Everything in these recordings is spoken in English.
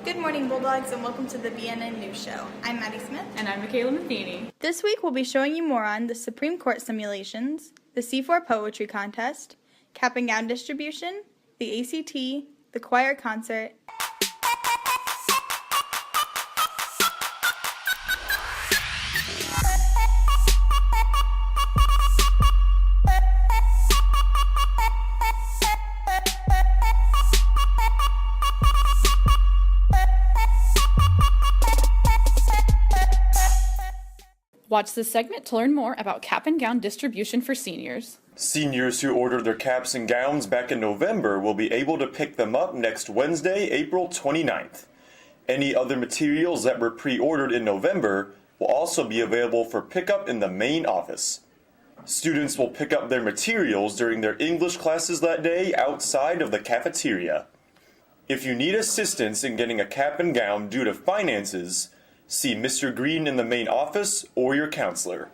Good morning, Bulldogs, and welcome to the BNN News Show. I'm Maddie Smith. And I'm Michaela Matheny. This week we'll be showing you more on the Supreme Court simulations, the C4 Poetry Contest, cap and gown distribution, the ACT, the choir concert, Watch this segment to learn more about cap and gown distribution for seniors. Seniors who ordered their caps and gowns back in November will be able to pick them up next Wednesday, April 29th. Any other materials that were pre-ordered in November will also be available for pickup in the main office. Students will pick up their materials during their English classes that day outside of the cafeteria. If you need assistance in getting a cap and gown due to finances, see Mr. Green in the main office or your counselor.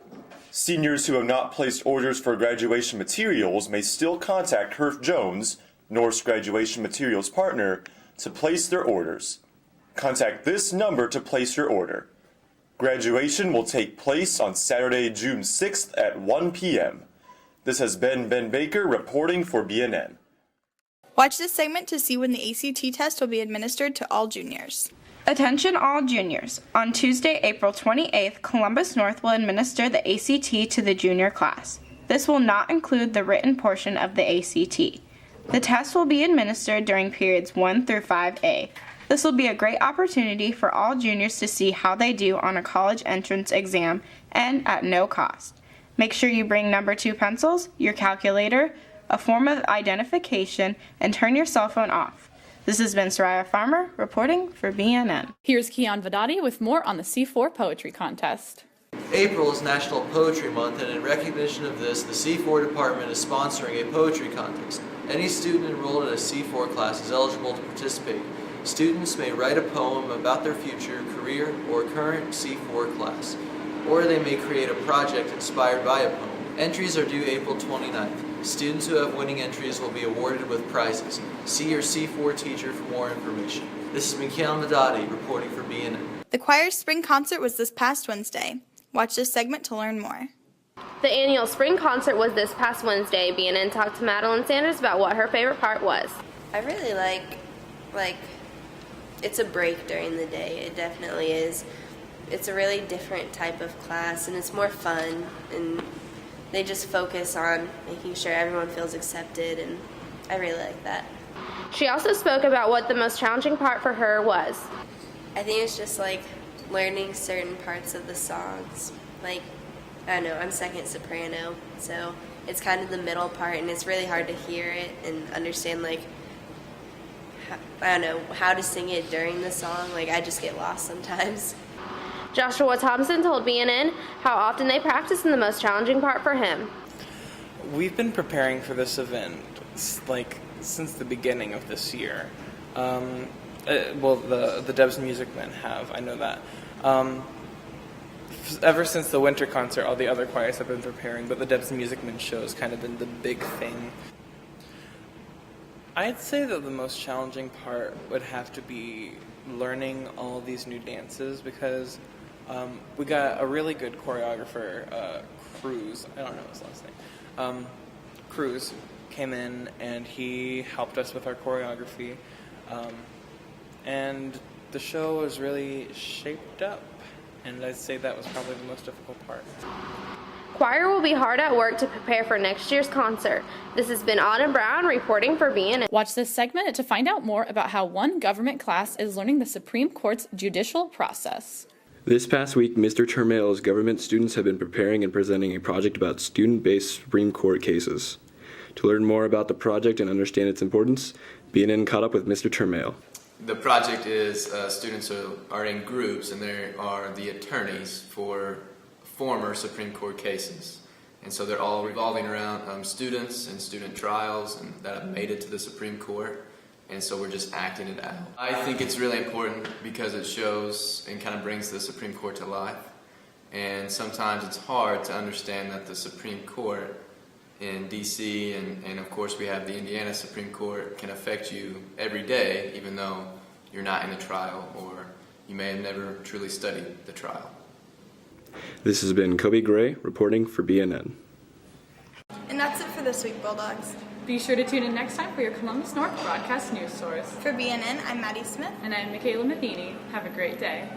Seniors who have not placed orders for graduation materials may still contact Herff Jones, North's graduation materials partner, to place their orders. Contact this number to place your order. Graduation will take place on Saturday, June 6th at 1 p.m. This has been Ben Baker reporting for BNN. Watch this segment to see when the ACT test will be administered to all juniors. Attention all juniors. On Tuesday, April 28th, Columbus North will administer the ACT to the junior class. This will not include the written portion of the ACT. The test will be administered during periods 1 through 5A. This will be a great opportunity for all juniors to see how they do on a college entrance exam and at no cost. Make sure you bring number 2 pencils, your calculator, a form of identification, and turn your cell phone off. This has been Soraya Farmer reporting for BNN. Here's Keon Vadati with more on the C4 Poetry Contest. April is National Poetry Month, and in recognition of this, the C4 department is sponsoring a poetry contest. Any student enrolled in a C4 class is eligible to participate. Students may write a poem about their future, career, or current C4 class, or they may create a project inspired by a poem. Entries are due April 29th. Students who have winning entries will be awarded with prizes. See your C4 teacher for more information. This is Mikhail Madadi reporting for BNN. The choir's spring concert was this past Wednesday. Watch this segment to learn more. The annual spring concert was this past Wednesday. BNN talked to Madeline Sanders about what her favorite part was. I really like it's a break during the day. It definitely is. It's a really different type of class, and it's more fun, and they just focus on making sure everyone feels accepted, and I really like that. She also spoke about what the most challenging part for her was. I think it's just like learning certain parts of the songs. Like, I don't know, I'm second soprano, so it's kind of the middle part, and it's really hard to hear it and understand, like, I don't know, how to sing it during the song. Like, I just get lost sometimes. Joshua Thompson told BNN how often they practice and the most challenging part for him. We've been preparing for this event since the beginning of this year. The Debs Music Men have, I know that. Ever since the winter concert, all the other choirs have been preparing, but the Debs Music Men show has kind of been the big thing. I'd say that the most challenging part would have to be learning all these new dances, because we got a really good choreographer, Cruz, I don't know his last name. Cruz came in and he helped us with our choreography, and the show was really shaped up, and I'd say that was probably the most difficult part. Choir will be hard at work to prepare for next year's concert. This has been Autumn Brown reporting for BNN. Watch this segment to find out more about how one government class is learning the Supreme Court's judicial process. This past week, Mr. Termail's government students have been preparing and presenting a project about student-based Supreme Court cases. To learn more about the project and understand its importance, BNN caught up with Mr. Termail. The project is students are in groups, and they are the attorneys for former Supreme Court cases. And so they're all revolving around students and student trials and that have made it to the Supreme Court. And so we're just acting it out. I think it's really important because it shows and kind of brings the Supreme Court to life. And sometimes it's hard to understand that the Supreme Court in D.C. and of course we have the Indiana Supreme Court can affect you every day, even though you're not in the trial, or you may have never truly studied the trial. This has been Kobe Gray reporting for BNN. And that's it for this week, Bulldogs. Be sure to tune in next time for your Columbus North broadcast news source. For BNN, I'm Maddie Smith. And I'm Michaela Matheny. Have a great day.